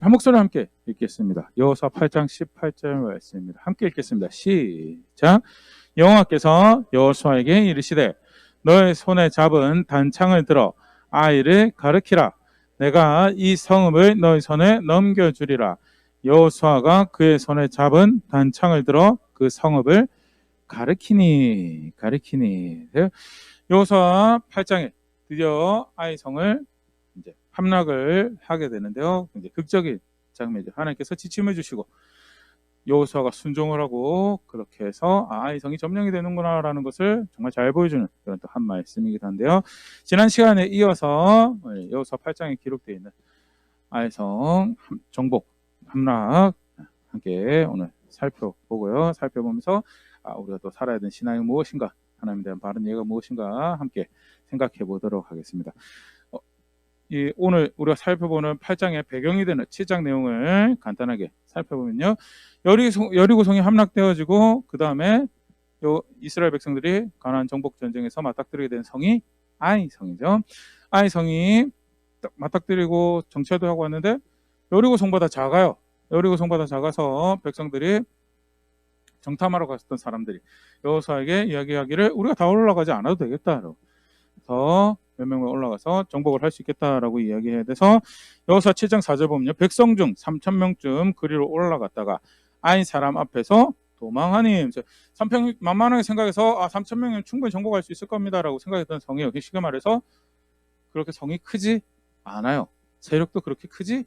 한 목소리 함께 읽겠습니다. 여호수아 8장 18절 말씀입니다. 함께 읽겠습니다. 시작. 여호와께서 여호수아에게 이르시되 너의 손에 잡은 단창을 들어 아이를 가르키라. 내가 이 성읍을 너의 손에 넘겨주리라. 여호수아가 그의 손에 잡은 단창을 들어 그 성읍을 가르키니. 여호수아 8장에 드디어 아이 성을 이제 함락을 하게 되는데요. 이제 극적인 장면이죠. 하나님께서 지침을 주시고 여호수아가 순종을 하고 그렇게 해서 아이 성이 점령이 되는구나라는 것을 정말 잘 보여주는 그런 또 한 말씀이기도 한데요. 지난 시간에 이어서 여호수아 8장에 기록되어 있는 아이 성 정복 함락 함께 오늘 살펴보고요. 살펴보면서 우리가 또 살아야 되는 신앙이 무엇인가, 하나님에 대한 바른 이해가 무엇인가 함께 생각해 보도록 하겠습니다. 오늘 우리가 살펴보는 8장의 배경이 되는 7장 내용을 간단하게 살펴보면요. 여리고성이 함락되어지고 그 다음에 이스라엘 백성들이 가나안 정복 전쟁에서 맞닥뜨리게 된 성이 아이 성이죠. 아이 성이 맞닥뜨리고 정체도 하고 왔는데 여리고 성보다 작아요. 여리고 성보다 작아서 백성들이 정탐하러 갔었던 사람들이 여호수아에게 이야기하기를 우리가 다 올라가지 않아도 되겠다. 그래서 몇 명만 올라가서 정복을 할 수 있겠다라고 이야기해야 돼서 여호수아 7장 4절 보면요. 백성 중 3,000명쯤 그리로 올라갔다가 아이 사람 앞에서 도망하니. 만만하게 생각해서 3,000명이면 충분히 정복할 수 있을 겁니다라고 생각했던 성이에요. 쉽게 말해서 그렇게 성이 크지 않아요. 세력도 그렇게 크지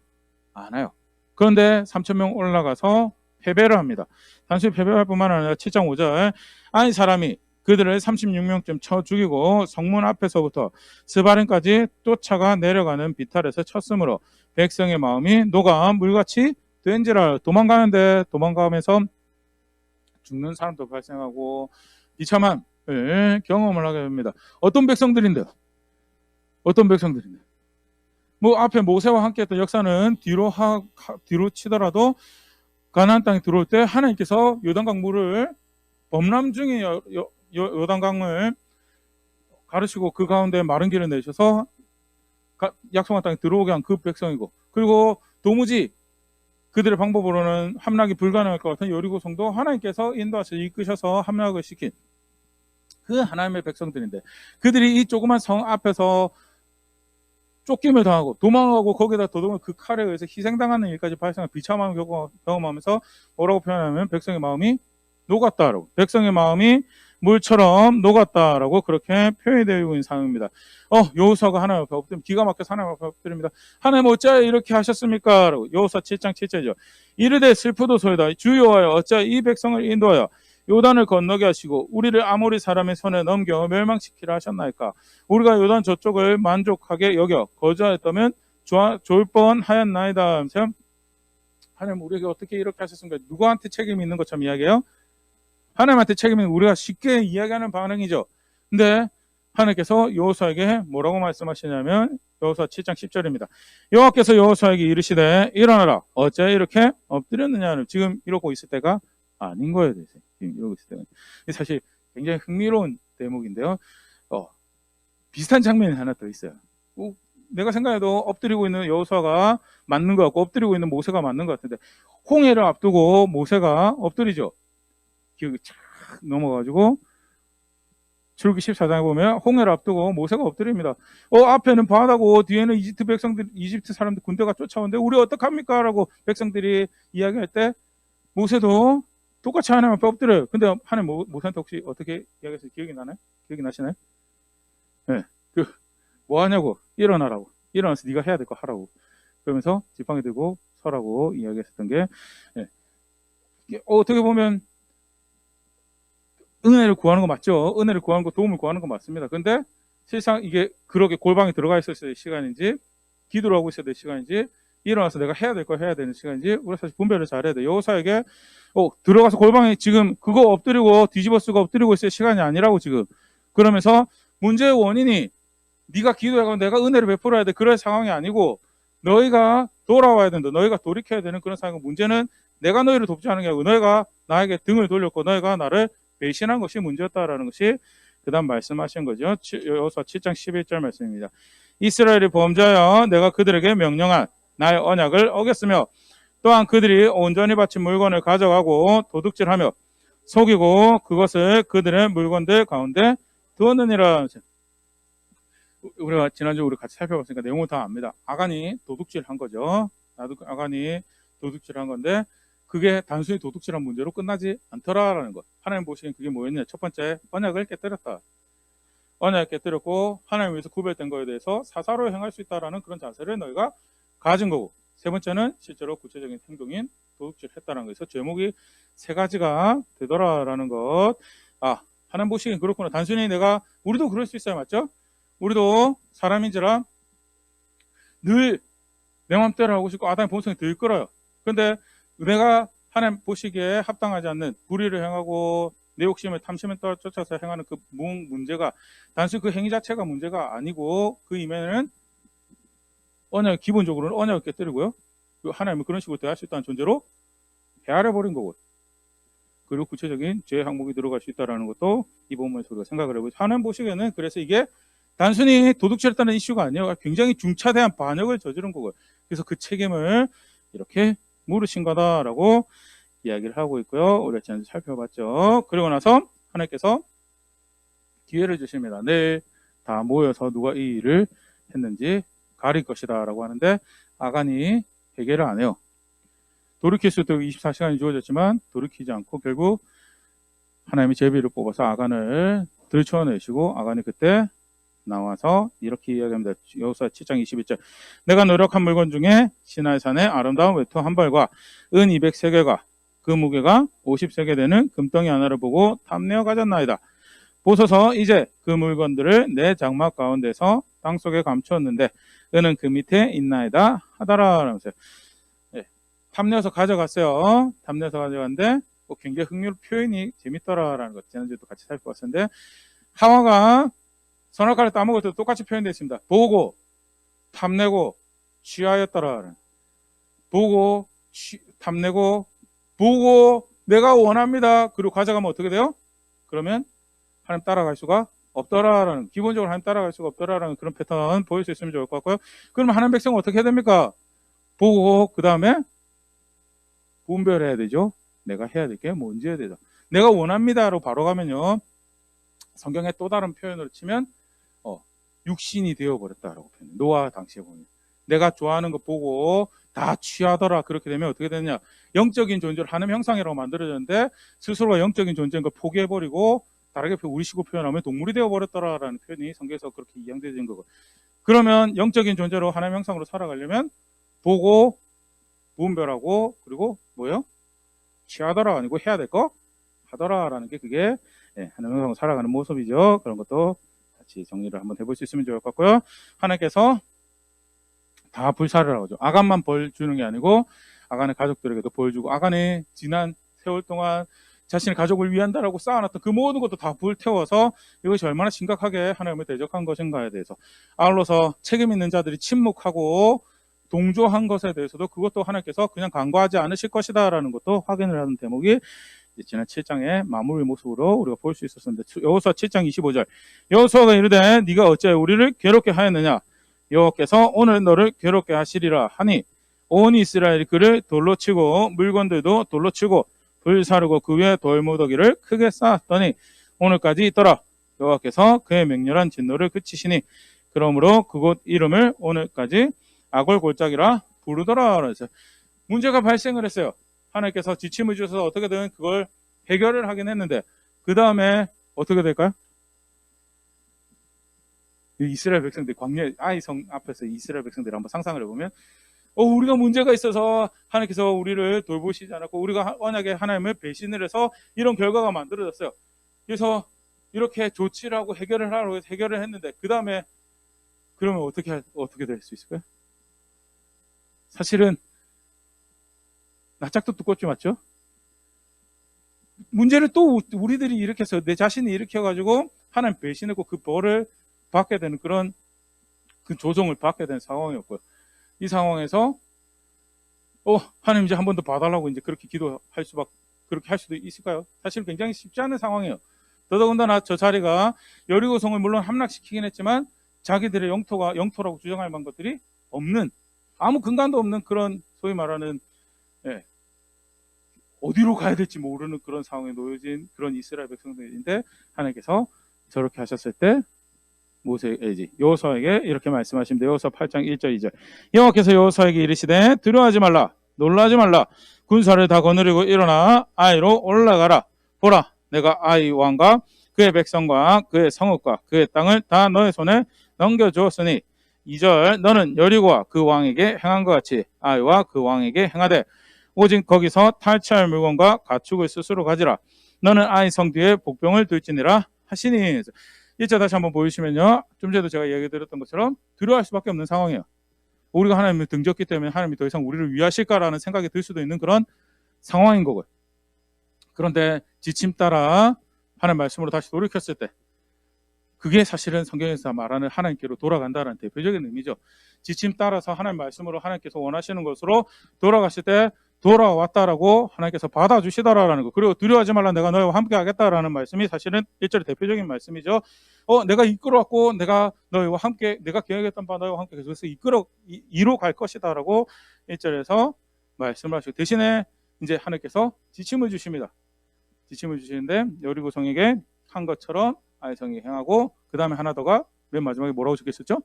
않아요. 그런데 3,000명 올라가서 패배를 합니다. 단순히 패배할 뿐만 아니라 7장 5절 아이 사람이 그들을 36명쯤 쳐 죽이고 성문 앞에서부터 스바림까지 쫓아가 내려가는 비탈에서 쳤으므로 백성의 마음이 녹아 물같이 된지라. 도망가면서 죽는 사람도 발생하고 비참함을 경험을 하게 됩니다. 어떤 백성들인데요? 앞에 모세와 함께했던 역사는 뒤로 치더라도 가나안 땅에 들어올 때 하나님께서 요단강 물을 범람 중에 요단강을 가르치고 그 가운데 마른 길을 내셔서 약속한 땅에 들어오게 한 그 백성이고, 그리고 도무지 그들의 방법으로는 함락이 불가능할 것 같은 여리고성도 하나님께서 인도하셔서 이끄셔서 함락을 시킨 그 하나님의 백성들인데, 그들이 이 조그만 성 앞에서 쫓김을 당하고 도망하고 거기다 더더욱 그 칼에 의해서 희생당하는 일까지 발생한 비참함을 경험하면서 뭐라고 표현하면 백성의 마음이 녹았다라고, 백성의 마음이 물처럼 녹았다라고 그렇게 표현이 되고 있는 상황입니다. 여호수아가 하나님 앞에 엎드립니다. 기가 막혀서 하나님 앞에 엎드립니다. 하나님 어찌하여 이렇게 하셨습니까? 라고. 여호수아 7장 7절이죠. 이르되 슬프도소이다. 주 여호와여 어찌하여 이 백성을 인도하여 요단을 건너게 하시고 우리를 아모리 사람의 손에 넘겨 멸망시키라 하셨나이까. 우리가 요단 저쪽을 만족하게 여겨 거주하였다면 좋을 뻔하였나이다. 하나님 우리에게 어떻게 이렇게 하셨습니까? 누구한테 책임이 있는 것처럼 이야기해요? 하나님한테 책임은 우리가 쉽게 이야기하는 반응이죠. 근데 하나님께서 여호수아에게 뭐라고 말씀하시냐면 여호수아 7장 10절입니다. 여호와께서 여호수아에게 이르시되 일어나라. 어째 이렇게 엎드렸느냐는, 지금 이러고 있을 때가 아닌 거예요. 지금 이러고 있을 때가. 사실 굉장히 흥미로운 대목인데요. 비슷한 장면이 하나 더 있어요. 내가 생각해도 엎드리고 있는 여호수아가 맞는 것 같고 엎드리고 있는 모세가 맞는 것 같은데, 홍해를 앞두고 모세가 엎드리죠. 기억이 착 넘어가지고 출애굽기 14장에 보면 홍해를 앞두고 모세가 엎드립니다. 앞에는 바다고 뒤에는 이집트 사람들 군대가 쫓아오는데 우리 어떡합니까? 라고 백성들이 이야기할 때 모세도 똑같이 하나님 앞에 엎드려요. 근데 하나님 모세한테 혹시 어떻게 이야기했어요? 기억이 나나요? 기억이 나시나요? 네. 뭐 하냐고. 일어나라고. 일어나서 네가 해야 될 거 하라고. 그러면서 지팡이 들고 서라고 이야기했었던 게, 어떻게 보면 은혜를 구하는 거 맞죠? 은혜를 구하는 거, 도움을 구하는 거 맞습니다. 근데 실상 이게 그렇게 골방에 들어가 있어야 될 시간인지, 기도를 하고 있어야 될 시간인지, 일어나서 내가 해야 될 거 해야 되는 시간인지, 우리가 사실 분별을 잘해야 돼요. 여호수아에게 들어가서 골방에 지금 그거 엎드리고 뒤집어 쓰고 엎드리고 있을 시간이 아니라고 지금. 그러면서 문제의 원인이 네가 기도하고 내가 은혜를 베풀어야 돼, 그럴 상황이 아니고 너희가 돌아와야 된다. 너희가 돌이켜야 되는 그런 상황이고, 문제는 내가 너희를 돕지 않은 게 아니고 너희가 나에게 등을 돌렸고 너희가 나를 배신한 것이 문제였다라는 것이 그 다음 말씀하신 거죠. 여호수아 7장 11절 말씀입니다. 이스라엘이 범죄하여 내가 그들에게 명령한 나의 언약을 어겼으며 또한 그들이 온전히 바친 물건을 가져가고 도둑질하며 속이고 그것을 그들의 물건들 가운데 두었느니라. 우리가 지난주 우리 같이 살펴봤으니까 내용을 다 압니다. 아간이 도둑질한 거죠. 아간이 도둑질한 건데 그게 단순히 도둑질한 문제로 끝나지 않더라라는 것. 하나님 보시기엔 그게 뭐였냐? 첫 번째, 언약을 깨뜨렸다. 언약을 깨뜨렸고 하나님 위해서 구별된 거에 대해서 사사로 행할 수 있다라는 그런 자세를 너희가 가진 거고, 세 번째는 실제로 구체적인 행동인 도둑질했다는 거에서 제목이 세 가지가 되더라라는 것. 하나님 보시기엔 그렇구나. 단순히 우리도 그럴 수 있어요, 맞죠? 우리도 사람인지라 늘 내 맘대로 하고 싶고 아담의 본성이 더 이끌어요. 근데 내가 하나님 보시기에 합당하지 않는 불의를 행하고 내 욕심을 탐심을 쫓아서 행하는 그 문제가 단순히 그 행위 자체가 문제가 아니고 그 이면에는 기본적으로는 언약을 깨뜨리고요. 하나님은 그런 식으로 대할 수 있다는 존재로 헤아려버린 거고, 그리고 구체적인 죄 항목이 들어갈 수 있다는 것도 이 본문에서 우리가 생각을 해보죠. 하나님 보시기에는 그래서 이게 단순히 도둑질했다는 이슈가 아니에요. 굉장히 중차대한 반역을 저지른 거고요. 그래서 그 책임을 이렇게 물으신 거다라고 이야기를 하고 있고요. 우리가 지난주 살펴봤죠. 그리고 나서 하나님께서 기회를 주십니다. 내일 다 모여서 누가 이 일을 했는지 가릴 것이다 라고 하는데 아간이 해결을 안 해요. 돌이킬 수도 24시간이 주어졌지만 돌이키지 않고 결국 하나님이 제비를 뽑아서 아간을 들쳐내시고 아간이 그때 나와서 이렇게 이야기합니다. 여호수아 7장 21절. 내가 노력한 물건 중에 시나이 산의 아름다운 외투 한 벌과 은 200세겔과 그 무게가 50세겔 되는 금덩이 하나를 보고 탐내어 가졌나이다. 보소서 이제 그 물건들을 내 장막 가운데서 땅속에 감추었는데 은은 그 밑에 있나이다 하더라 라면서요. 탐내어서 가져갔어요. 탐내어서 가져갔는데 굉장히 흥미로운 표현이 재밌더라라는 것 지난주에도 같이 살펴봤었는데 하와가 선악과를 따먹을 때도 똑같이 표현되어 있습니다. 보고 탐내고 취하였더라. 보고 탐내고 보고 내가 원합니다. 그리고 가져가면 어떻게 돼요? 그러면 하나님 따라갈 수가 없더라라는, 기본적으로 하나님 따라갈 수가 없더라라는 그런 패턴 보일 수 있으면 좋을 것 같고요. 그러면 하나님 백성은 어떻게 해야 됩니까? 보고 그 다음에 분별해야 되죠. 내가 해야 될 게 뭔지 해야 되죠. 내가 원합니다로 바로 가면요. 성경의 또 다른 표현으로 치면 육신이 되어버렸다라고 표현해요. 노아 당시에 보면 내가 좋아하는 거 보고 다 취하더라. 그렇게 되면 어떻게 되느냐, 영적인 존재를 하나님 형상이라고 만들어졌는데 스스로가 영적인 존재인 걸 포기해버리고 다르게 우리식으로 표현하면 동물이 되어버렸더라라는 표현이 성경에서 그렇게 이양되어진 거고, 그러면 영적인 존재로 하나님 형상으로 살아가려면 보고 분별하고 그리고 뭐요? 취하더라 아니고 해야 될 거 하더라라는 게 그게 하나님 형상으로 살아가는 모습이죠. 그런 것도 같이 정리를 한번 해볼 수 있으면 좋을 것 같고요. 하나님께서 다 불사를 하죠. 아간만 벌 주는 게 아니고 아간의 가족들에게도 벌 주고, 아간의 지난 세월 동안 자신의 가족을 위한다라고 쌓아놨던 그 모든 것도 다 불태워서 이것이 얼마나 심각하게 하나님을 대적한 것인가에 대해서, 아울러서 책임 있는 자들이 침묵하고 동조한 것에 대해서도 그것도 하나님께서 그냥 간과하지 않으실 것이다 라는 것도 확인을 하는 대목이 지난 7장의 마무리 모습으로 우리가 볼 수 있었는데, 여호수아 7장 25절. 여호수아가 이르되 네가 어째 우리를 괴롭게 하였느냐, 여호와께서 오늘 너를 괴롭게 하시리라 하니 온 이스라엘이 그를 돌로 치고 물건들도 돌로 치고 불사르고 그 위에 돌무더기를 크게 쌓았더니 오늘까지 있더라. 여호와께서 그의 맹렬한 진노를 그치시니 그러므로 그곳 이름을 오늘까지 아골골짜기라 부르더라. 그래서 문제가 발생을 했어요. 하나님께서 지침을 주셔서 어떻게든 그걸 해결을 하긴 했는데 그 다음에 어떻게 될까요? 이스라엘 백성들이 광야 아이성 앞에서 이스라엘 백성들을 한번 상상을 해보면 우리가 문제가 있어서 하나님께서 우리를 돌보시지 않았고 우리가 언약에 하나님을 배신을 해서 이런 결과가 만들어졌어요. 그래서 이렇게 조치를 하고 해결을 하라고 해서 해결을 했는데 그 다음에 그러면 어떻게 될 수 있을까요? 사실은 낯짝도 두껍지, 맞죠? 문제를 또 우리들이 일으켜서 내 자신이 일으켜가지고 하나님 배신했고 그 벌을 받게 되는 그런 그 조정을 받게 되는 상황이었고요. 이 상황에서 하나님 이제 한 번 더 봐달라고 이제 그렇게 기도할 수밖에, 그렇게 할 수도 있을까요? 사실 굉장히 쉽지 않은 상황이에요. 더더군다나 저 자리가 여리고성을 물론 함락시키긴 했지만 자기들의 영토라고 주장할 만한 것들이 없는 아무 근간도 없는 그런 소위 말하는 예, 어디로 가야 될지 모르는 그런 상황에 놓여진 그런 이스라엘 백성들인데 하나님께서 저렇게 하셨을 때 여호수아에게 이렇게 말씀하십니다. 여호수아 8장 1절 2절 여호와께서 여호수아에게 이르시되 두려워하지 말라 놀라지 말라 군사를 다 거느리고 일어나 아이로 올라가라 보라 내가 아이 왕과 그의 백성과 그의 성읍과 그의 땅을 다 너의 손에 넘겨주었으니 2절 너는 여리고와 그 왕에게 행한 것 같이 아이와 그 왕에게 행하되 오직 거기서 탈취할 물건과 가축을 스스로 가지라 너는 아이 성 뒤에 복병을 둘지니라 하시니 1절 다시 한번 보여주시면요 좀 전에도 제가 얘기 드렸던 것처럼 두려워할 수밖에 없는 상황이에요. 우리가 하나님을 등졌기 때문에 하나님이 더 이상 우리를 위하실까라는 생각이 들 수도 있는 그런 상황인 거고요. 그런데 지침 따라 하나님 말씀으로 다시 돌이켰을 때 그게 사실은 성경에서 말하는 하나님께로 돌아간다는 대표적인 의미죠. 지침 따라서 하나님 말씀으로 하나님께서 원하시는 것으로 돌아갔을 때 돌아왔다라고 하나님께서 받아주시더라라는 거. 그리고 두려워하지 말라 내가 너희와 함께 하겠다라는 말씀이 사실은 1절의 대표적인 말씀이죠. 내가 이끌어왔고 내가 너희와 함께 내가 계획했던 바 너희와 함께 계속해서 이로 갈 것이다라고 1절에서 말씀을 하시고 대신에 이제 하나님께서 지침을 주십니다. 지침을 주시는데 여리고성에게 한 것처럼 아이성이 행하고 그 다음에 하나 더가 맨 마지막에 뭐라고 적혀있었죠?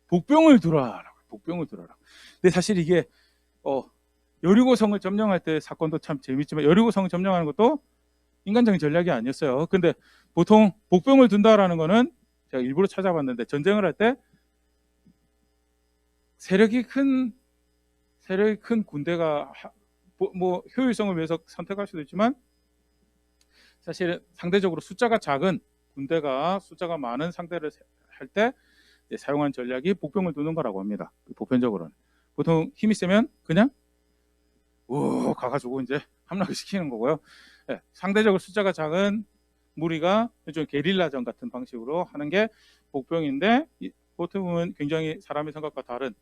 복병을 두라라고. 복병을 두라라. 근데 사실 이게 여리고성을 점령할 때 사건도 참 재밌지만 여리고성을 점령하는 것도 인간적인 전략이 아니었어요. 근데 보통 복병을 둔다라는 거는 제가 일부러 찾아봤는데 전쟁을 할 때 세력이 큰 군대가 뭐 효율성을 위해서 선택할 수도 있지만 사실 상대적으로 숫자가 작은 군대가 숫자가 많은 상대를 할 때 사용한 전략이 복병을 두는 거라고 합니다. 보편적으로는 보통 힘이 세면 그냥 가가지고 이제 함락을 시키는 거고요. 네, 상대적으로 숫자가 작은 무리가 좀 게릴라전 같은 방식으로 하는 게 복병인데 어떻게 보면 굉장히 사람의 생각과 다른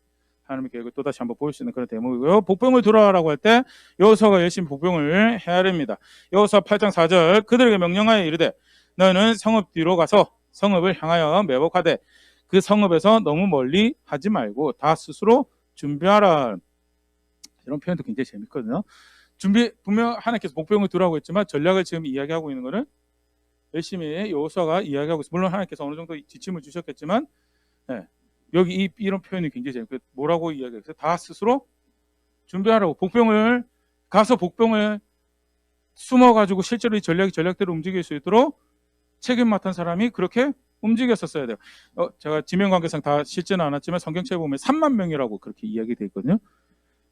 하나님의 계획을 또다시 한번 보일 수 있는 그런 대목이고요. 복병을 두라라고 할 때 여호수아가 열심히 복병을 해야 됩니다. 여호수아 8장 4절 그들에게 명령하여 이르되 너희는 성읍 뒤로 가서 성읍을 향하여 매복하되 그 성읍에서 너무 멀리 하지 말고 다 스스로 준비하라. 이런 표현도 굉장히 재밌거든요. 분명 하나님께서 복병을 두라고 했지만 전략을 지금 이야기하고 있는 거는 열심히 여호수아가 이야기하고 있어요. 물론 하나님께서 어느 정도 지침을 주셨겠지만 여기 이런 표현이 굉장히 재밌고 뭐라고 이야기했어요? 다 스스로 준비하라고. 복병을 숨어가지고 실제로 이 전략대로 움직일 수 있도록 책임 맡은 사람이 그렇게 움직였었어야 돼요. 제가 지명 관계상 다 실제는 않았지만 성경책에 보면 3만 명이라고 그렇게 이야기되어 있거든요.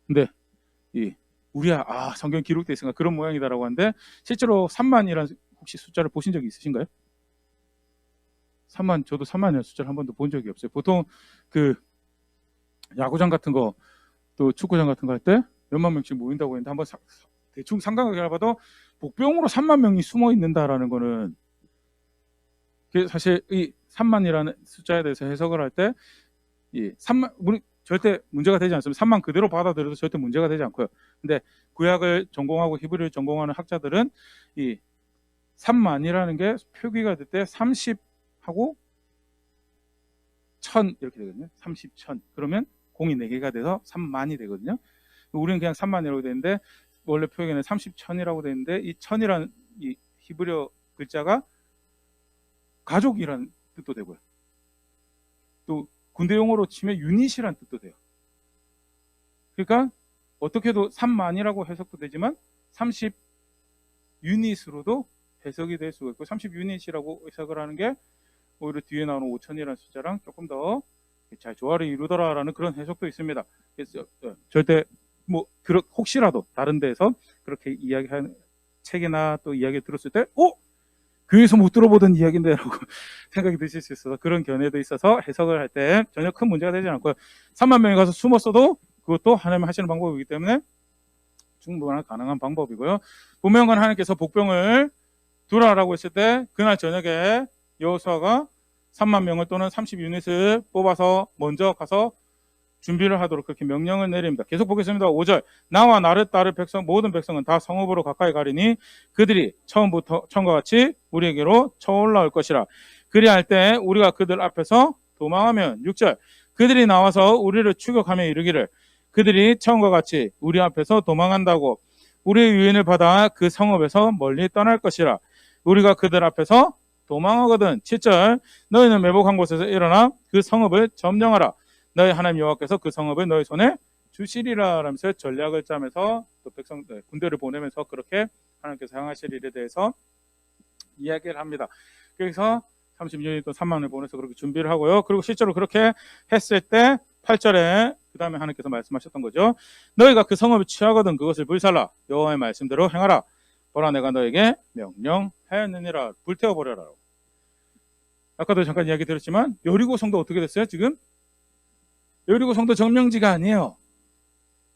근데 우리야 성경 기록되어 있으니까 그런 모양이다라고 하는데 실제로 3만이라는 혹시 숫자를 보신 적이 있으신가요? 3만 저도 3만이라는 숫자를 한 번도 본 적이 없어요. 보통 그 야구장 같은 거 또 축구장 같은 거 할 때 몇만 명씩 모인다고 했는데 한번 대충 상관하게 알아봐도 복병으로 3만 명이 숨어 있는다라는 거는 사실 이 3만이라는 숫자에 대해서 해석을 할 때 이 3만 우리 절대 문제가 되지 않습니다. 3만 그대로 받아들여도 절대 문제가 되지 않고요. 근데 구약을 전공하고 히브리를 전공하는 학자들은 이 3만이라는 게 표기가 될 때 30하고 1000 이렇게 되거든요. 30, 1000 그러면 공이 4개가 돼서 3만이 되거든요. 우리는 그냥 3만이라고 되는데 원래 표기에는 30, 1000이라고 되는데 이 1000이라는 이 히브리어 글자가 가족이라는 뜻도 되고요. 또 군대 용어로 치면 유닛이라는 뜻도 돼요. 그러니까 어떻게도 3만이라고 해석도 되지만 30 유닛으로도 해석이 될 수가 있고 30 유닛이라고 해석을 하는 게 오히려 뒤에 나오는 5000이라는 숫자랑 조금 더 잘 조화를 이루더라라는 그런 해석도 있습니다. 그래서 절대 혹시라도 다른 데에서 그렇게 이야기하는 책이나 또 이야기 들었을 때 교회에서 못 들어보던 이야기인데 라고 생각이 드실 수 있어서 그런 견해도 있어서 해석을 할 때 전혀 큰 문제가 되지 않고요. 3만 명이 가서 숨었어도 그것도 하나님 하시는 방법이기 때문에 충분히 가능한 방법이고요. 분명한 하나님께서 복병을 두라라고 했을 때 그날 저녁에 여호수아가 3만 명을 또는 30유닛을 뽑아서 먼저 가서 준비를 하도록 그렇게 명령을 내립니다. 계속 보겠습니다. 5절 나와 나를 따를 모든 백성은 다 성읍으로 가까이 가리니 그들이 처음과 같이 우리에게로 쳐올라올 것이라. 그리할 때 우리가 그들 앞에서 도망하면 6절 그들이 나와서 우리를 추격하며 이르기를 그들이 처음과 같이 우리 앞에서 도망한다고 우리의 유인을 받아 그 성읍에서 멀리 떠날 것이라. 우리가 그들 앞에서 도망하거든. 7절 너희는 매복한 곳에서 일어나 그 성읍을 점령하라. 너희 하나님 여호와께서 그 성읍을 너희 손에 주시리라 라면서 전략을 짜면서 또 군대를 보내면서 그렇게 하나님께서 행하실 일에 대해서 이야기를 합니다. 그래서 36년이 또 3만을 보내서 그렇게 준비를 하고요. 그리고 실제로 그렇게 했을 때 8절에 그 다음에 하나님께서 말씀하셨던 거죠. 너희가 그 성읍을 취하거든 그것을 불살라 여호와의 말씀대로 행하라. 보라 내가 너에게 명령하였느니라. 불태워버려라. 아까도 잠깐 이야기 드렸지만 여리고 성도 어떻게 됐어요? 지금 여리고 성도 점령지가 아니에요.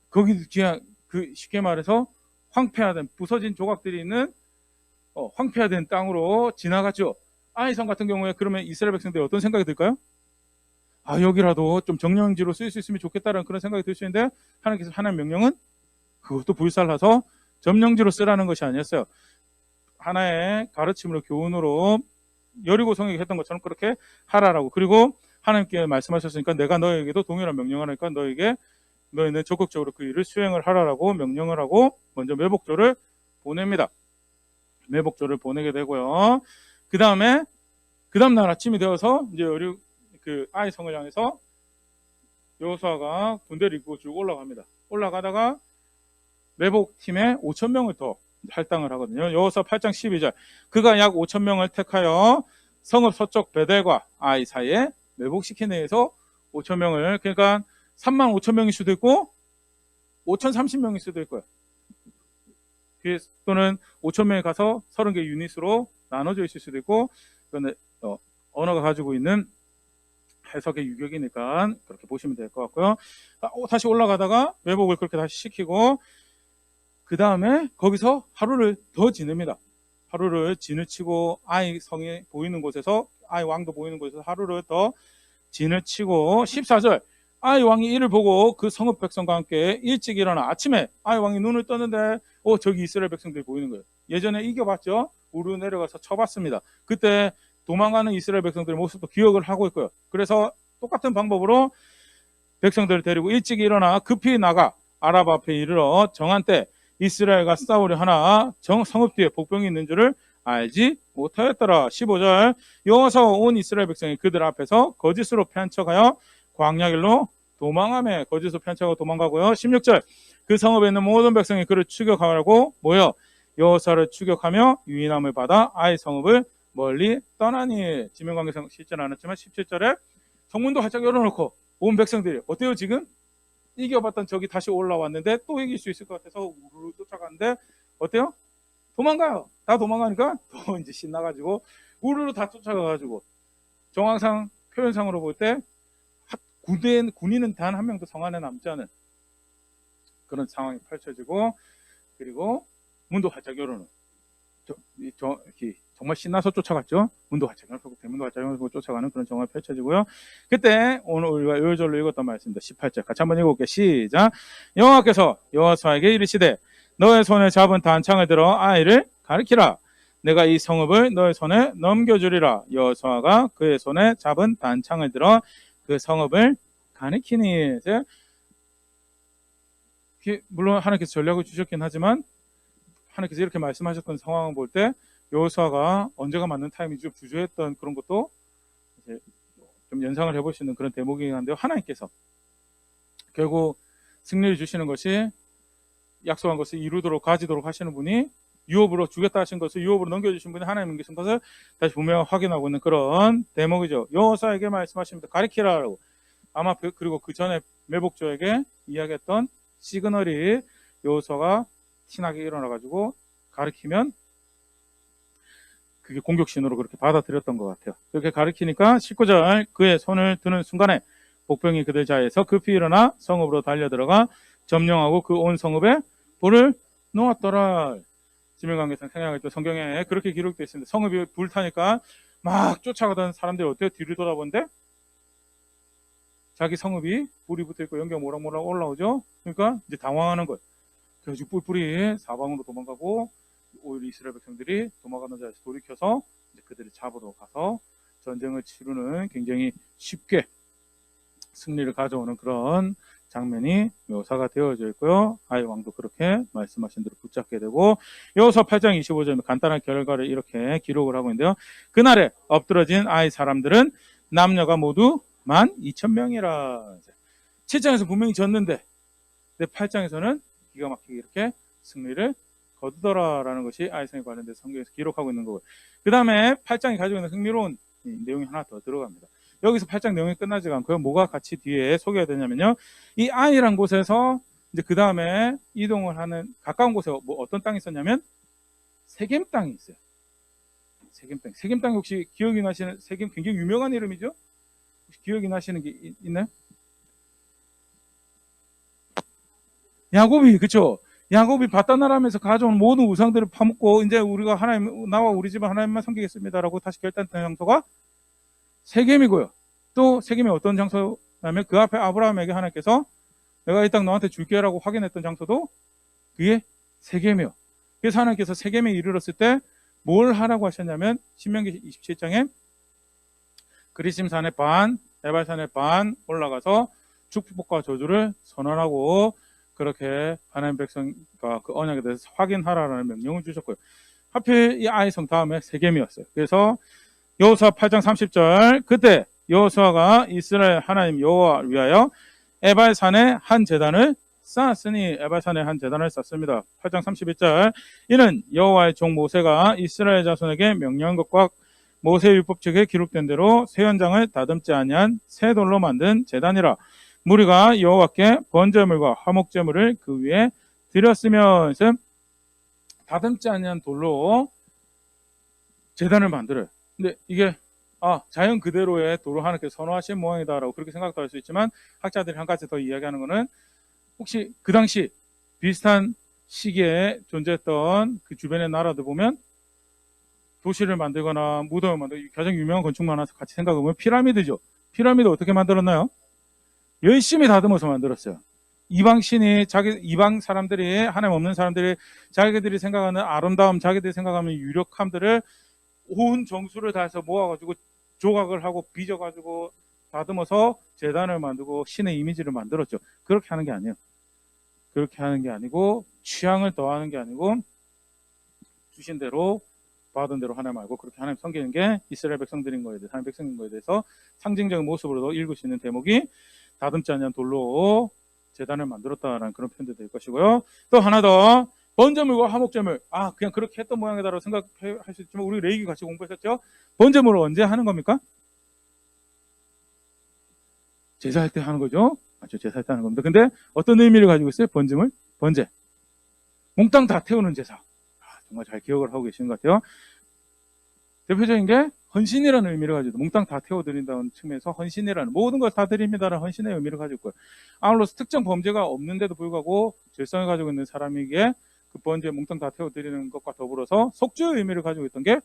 거기 그냥 쉽게 말해서 황폐화된 부서진 조각들이 있는 황폐화된 땅으로 지나갔죠. 아이성 같은 경우에 그러면 이스라엘 백성들이 어떤 생각이 들까요? 여기라도 좀 정령지로 쓰일 수 있으면 좋겠다는 그런 생각이 들 수 있는데 하나님께서 하나님 명령은 그것도 불살라서 점령지로 쓰라는 것이 아니었어요. 하나의 가르침으로 교훈으로 여리고 성에게 했던 것처럼 그렇게 하라라고. 그리고 하나님께 말씀하셨으니까 내가 너에게도 동일한 명령을 하니까 너희는 적극적으로 그 일을 수행을 하라라고 명령을 하고 먼저 매복조를 보냅니다. 매복조를 보내게 되고요. 그 다음 날 아침이 되어서 이제 아이 성을 향해서 여호수아가 군대를 이끌고 쭉 올라갑니다. 올라가다가 매복팀에 5,000명을 더 할당을 하거든요. 여호수아 8장 12절 그가 약 5,000명을 택하여 성읍 서쪽 베델과 아이 사이에 매복시킨 데에서 5,000명을 그러니까 35,000명일 수도 있고 5,030명일 수도 있고요. 또는 5,000명이 가서 30개 유닛으로 나눠져 있을 수도 있고 그런데 언어가 가지고 있는 해석의 유격이니까 그렇게 보시면 될 것 같고요. 다시 올라가다가 매복을 그렇게 다시 시키고 그 다음에 거기서 하루를 더 지냅니다. 하루를 진을 치고 아이 성이 보이는 곳에서 아이 왕도 보이는 곳에서 하루를 더 진을 치고 14절 아이 왕이 이를 보고 그 성읍 백성과 함께 일찍 일어나 아침에 아이 왕이 눈을 떴는데 저기 이스라엘 백성들이 보이는 거예요. 예전에 이겨봤죠. 우르 내려가서 쳐봤습니다. 그때 도망가는 이스라엘 백성들의 모습도 기억을 하고 있고요. 그래서 똑같은 방법으로 백성들을 데리고 일찍 일어나 급히 나가 아랍 앞에 이르러 정한 때 이스라엘과 싸우려 하나 성읍 뒤에 복병이 있는 줄을 알지 못하였더라. 15절 여호와서 온 이스라엘 백성이 그들 앞에서 거짓으로 편쳐가여 광야길로 도망하며 거짓으로 편쳐가고 도망가고요. 16절 그 성읍에 있는 모든 백성이 그를 추격하라고 모여 여호사를 추격하며 유인함을 받아 아이 성읍을 멀리 떠나니. 지명관계상 실제는 않았지만 17절에 성문도 활짝 열어놓고 온 백성들이 어때요? 지금 이겨봤던 적이 다시 올라왔는데 또 이길 수 있을 것 같아서 우르르 쫓아가는데 어때요? 도망가요. 다 도망가니까 더 이제 신나가지고 우르르 다 쫓아가가지고 정황상 표현상으로 볼 때 군인은 단 한 명도 성 안에 남지 않은 그런 상황이 펼쳐지고 그리고 문도 활짝 열어놓은 정말 신나서 쫓아갔죠. 문도 활짝 열고 대문도 활짝 열고 쫓아가는 그런 정황이 펼쳐지고요. 그때 오늘 우리가 요절로 읽었던 말씀입니다. 18절 같이 한번 읽어볼게요. 시작. 여호와께서 여호수아에게 이르시되 너의 손에 잡은 단창을 들어 아이를 가리키라. 내가 이 성읍을 너의 손에 넘겨주리라. 여호수아가 그의 손에 잡은 단창을 들어 그 성읍을 가리키니. 물론 하나님께서 전략을 주셨긴 하지만 하나님께서 이렇게 말씀하셨던 상황을 볼 때 여호수아가 언제가 맞는 타이밍이 부조했던 그런 것도 이제 좀 연상을 해볼 수 있는 그런 대목이긴 한데요. 하나님께서 결국 승리를 주시는 것이 약속한 것을 이루도록 가지도록 하시는 분이 유업으로 주겠다 하신 것을 유업으로 넘겨주신 분이 하나님인 것을 다시 분명히 확인하고 있는 그런 대목이죠. 여호수아에게 말씀하십니다. 가리키라라고. 아마 그리고 그 전에 매복조에게 이야기했던 시그널이 여호수아가 티나게 일어나가지고 가리키면 그게 공격 신호로 그렇게 받아들였던 것 같아요. 그렇게 가리키니까 19절 그의 손을 드는 순간에 복병이 그들 자리에서 급히 일어나 성읍으로 달려들어가 점령하고 그 온 성읍에 불을 놓았더라. 지명관계상 생각할 때 성경에 그렇게 기록되어 있습니다. 성읍이 불타니까 막 쫓아가던 사람들이 어때요? 뒤를 돌아보는데 자기 성읍이 불이 붙어있고 연기가 모락모락 올라오죠. 그러니까 이제 당황하는 거예요. 그래서 뿔뿔이 사방으로 도망가고 오히려 이스라엘 백성들이 도망가는 자리에서 돌이켜서 이제 그들을 잡으러 가서 전쟁을 치르는 굉장히 쉽게 승리를 가져오는 그런 장면이 묘사가 되어져 있고요. 아이 왕도 그렇게 말씀하신 대로 붙잡게 되고, 여호수아 8장 25절에 간단한 결과를 이렇게 기록을 하고 있는데요. 그날에 엎드러진 아이 사람들은 남녀가 모두 12,000명이라. 7장에서 분명히 졌는데 8장에서는 기가 막히게 이렇게 승리를 거두더라라는 것이 아이성에 관련된 성경에서 기록하고 있는 거고요. 그 다음에 8장이 가지고 있는 흥미로운 내용이 하나 더 들어갑니다. 여기서 8장 내용이 끝나지 않고요. 뭐가 같이 뒤에 소개가 되냐면요. 이 아이란 곳에서 이제 그 다음에 이동을 하는 가까운 곳에 뭐 어떤 땅이 있었냐면 세겜 땅이 있어요. 세겜 땅. 세겜 땅 혹시 기억이 나시는, 세겜 굉장히 유명한 이름이죠? 혹시 기억이 나시는 게 있나요? 야곱이, 그쵸? 야곱이 바다나람에서 가져온 모든 우상들을 파묻고 이제 우리가 하나님, 나와 우리 집은 하나님만 섬기겠습니다라고 다시 결단된 장소가 세겜이고요. 또 세겜이 어떤 장소냐면 그 앞에 아브라함에게 하나님께서 내가 이 땅 너한테 줄게라고 확인했던 장소도 그게 세겜이요. 그래서 하나님께서 세겜에 이르렀을 때 뭘 하라고 하셨냐면 신명기 27장에 그리심산의 반, 에발산의 반 올라가서 축복과 저주를 선언하고 그렇게 하나님 백성과 그 언약에 대해서 확인하라는 명령을 주셨고요. 하필 이 아이성 다음에 세겜이었어요. 그래서 여호수아 8장 30절, 그때 여호수아가 이스라엘 하나님 여호와를 위하여 에발산에 한 제단을 쌓았으니, 에발산에 한 제단을 쌓습니다. 8장 31절, 이는 여호와의 종 모세가 이스라엘 자손에게 명령한 것과 모세 율법책에 기록된 대로 새 현장을 다듬지 아니한 새 돌로 만든 제단이라. 무리가 여호와께 번제물과 화목제물을 그 위에 드렸으며, 다듬지 아니한 돌로 제단을 만들어요. 근데 이게 자연 그대로의 도로 하나님께서 선호하신 모양이다라고 그렇게 생각도 할 수 있지만, 학자들이 한 가지 더 이야기하는 것은 혹시 그 당시 비슷한 시기에 존재했던 그 주변의 나라들 보면 도시를 만들거나 무덤을 만들고 가장 유명한 건축만 하나 같이 생각해보면 피라미드죠. 피라미드 어떻게 만들었나요? 열심히 다듬어서 만들었어요. 이방 신이 이방 사람들이, 하나님 없는 사람들이 자기들이 생각하는 아름다움, 자기들이 생각하는 유력함들을 온 정수를 다해서 모아가지고 조각을 하고 빚어가지고 다듬어서 제단을 만들고 신의 이미지를 만들었죠. 그렇게 하는 게 아니에요. 그렇게 하는 게 아니고 취향을 더하는 게 아니고 주신 대로 받은 대로 하나님 알고 그렇게 하나님 섬기는 게 이스라엘 백성들인 거에 대해서, 하나님 백성인 거에 대해서 상징적인 모습으로도 읽을 수 있는 대목이 다듬지 않은 돌로 제단을 만들었다라는 그런 표현도 될 것이고요. 또 하나 더, 번제물과 화목제물, 그냥 그렇게 했던 모양이다라고 생각할 수 있지만 우리 레위기 같이 공부했었죠. 번제물을 언제 하는 겁니까? 제사할 때 하는 거죠. 맞죠? 제사할 때 하는 겁니다. 근데 어떤 의미를 가지고 있어요? 번제물? 번제, 몽땅 다 태우는 제사. 정말 잘 기억을 하고 계시는 것 같아요. 대표적인 게 헌신이라는 의미를 가지고, 몽땅 다 태워드린다는 측면에서 헌신이라는, 모든 걸 다 드립니다라는 헌신의 의미를 가지고 있고요. 아울러서 특정 범죄가 없는데도 불구하고 질성을 가지고 있는 사람에게 그 번제 몽땅 다 태워드리는 것과 더불어서 속죄의 의미를 가지고 있던 게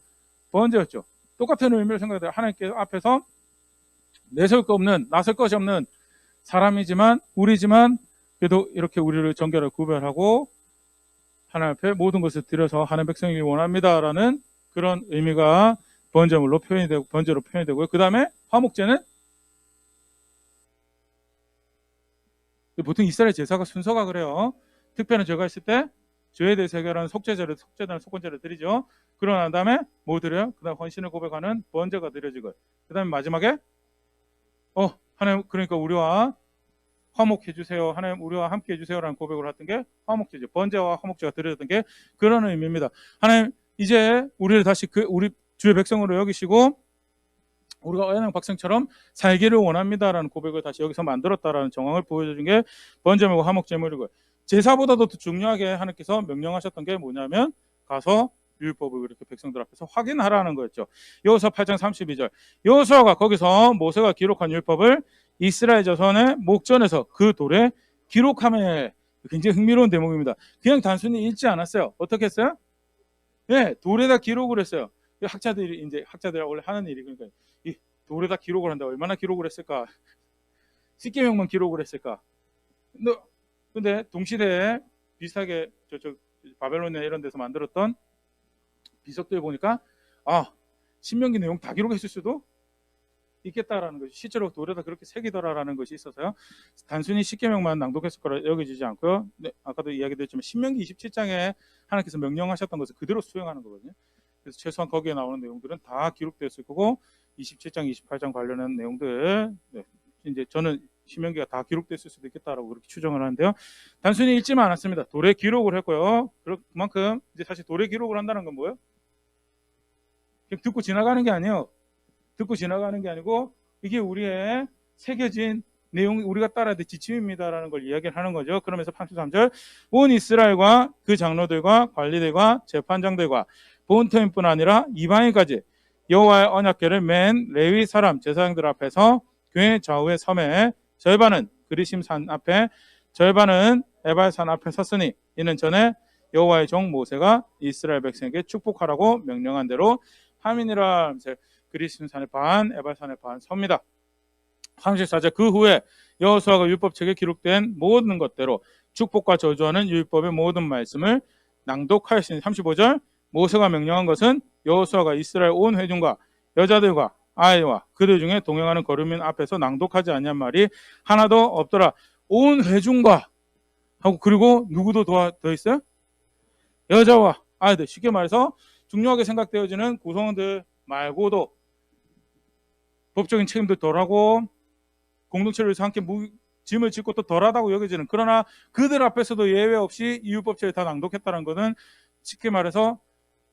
번제였죠. 똑같은 의미를 생각해요. 하나님께 앞에서 내세울 거 없는, 나설 것이 없는 사람이지만, 우리지만 그래도 이렇게 우리를 정결하게 구별하고 하나님 앞에 모든 것을 드려서 하나님 백성이기 원합니다라는 그런 의미가 번제물로 표현이 되고, 번제로 표현이 되고요. 그 다음에 화목제는 보통 이스라엘 제사가 순서가 그래요. 특별한 죄가 있을 때 죄에 대해서 해결하는 속죄제를, 속건제를 드리죠. 그러고 난 다음에 뭐 드려요? 그 다음 헌신을 고백하는 번제가 드려지고요. 그 다음에 마지막에 하나님 그러니까 우리와 화목해 주세요. 하나님 우리와 함께 해주세요라는 고백을 했던 게 화목제죠. 번제와 화목제가 드려졌던 게 그런 의미입니다. 하나님 이제 우리를 다시 우리 주의 백성으로 여기시고 우리가 언약 백성처럼 살기를 원합니다라는 고백을 다시 여기서 만들었다라는 정황을 보여준 게 번제물과 화목제물이고요. 제사보다도 더 중요하게 하나님께서 명령하셨던 게 뭐냐면 가서 율법을 그렇게 백성들 앞에서 확인하라는 거였죠. 여호수아 8장 32절, 여호수아가 거기서 모세가 기록한 율법을 이스라엘 자손의 목전에서 그 돌에 기록하며, 굉장히 흥미로운 대목입니다. 그냥 단순히 읽지 않았어요. 어떻게 했어요? 돌에다 기록을 했어요. 학자들이 원래 하는 일이, 그러니까 이 돌에다 기록을 한다. 얼마나 기록을 했을까? 십계명만 기록을 했을까? 근데 동시대에 비슷하게 저쪽 바벨론이나 이런 데서 만들었던 비석들 보니까 신명기 내용 다 기록했을 수도 있겠다라는 것이 실제로 돌에다 그렇게 새기더라라는 것이 있어서요. 단순히 십계명만 낭독했을 거라 여겨지지 않고요. 네, 아까도 이야기드렸지만 신명기 27장에 하나님께서 명령하셨던 것을 그대로 수행하는 거거든요. 그래서 최소한 거기에 나오는 내용들은 다 기록되었을 거고 27장, 28장 관련한 내용들 이제 저는 신명기가 다 기록됐을 수도 있겠다라고 그렇게 추정을 하는데요. 단순히 읽지만 않았습니다. 돌에 기록을 했고요. 그만큼 이제 사실 돌에 기록을 한다는 건 뭐예요? 그냥 듣고 지나가는 게 아니에요. 듣고 지나가는 게 아니고 이게 우리의 새겨진 내용, 우리가 따라야 될 지침입니다라는 걸 이야기를 하는 거죠. 그러면서 33절 온 이스라엘과 그 장로들과 관리들과 재판장들과 본토인뿐 아니라 이방인까지 여호와의 언약궤를 맨 레위 사람 제사장들 앞에서 교회 좌우의 섬에 절반은 그리심 산 앞에 절반은 에발 산 앞에 섰으니 이는 전에 여호와의 종 모세가 이스라엘 백성에게 축복하라고 명령한 대로 함이니라. 그리심 산의 반, 에발 산의 반 섭니다. 34절 그 후에 여호수아가 율법책에 기록된 모든 것대로 축복과 저주하는 율법의 모든 말씀을 낭독하였으니 35절 모세가 명령한 것은 여호수아가 이스라엘 온 회중과 여자들과 아이와 그들 중에 동행하는 거류민 앞에서 낭독하지 아니한 말이 하나도 없더라. 온 회중과 하고 그리고 누구도 더 있어요? 여자와 아이들. 쉽게 말해서 중요하게 생각되어지는 구성원들 말고도 법적인 책임도 덜하고 공동체를 위해서 함께 짐을 짓고 또 덜하다고 여겨지는, 그러나 그들 앞에서도 예외 없이 이 율법책을 다 낭독했다는 것은 쉽게 말해서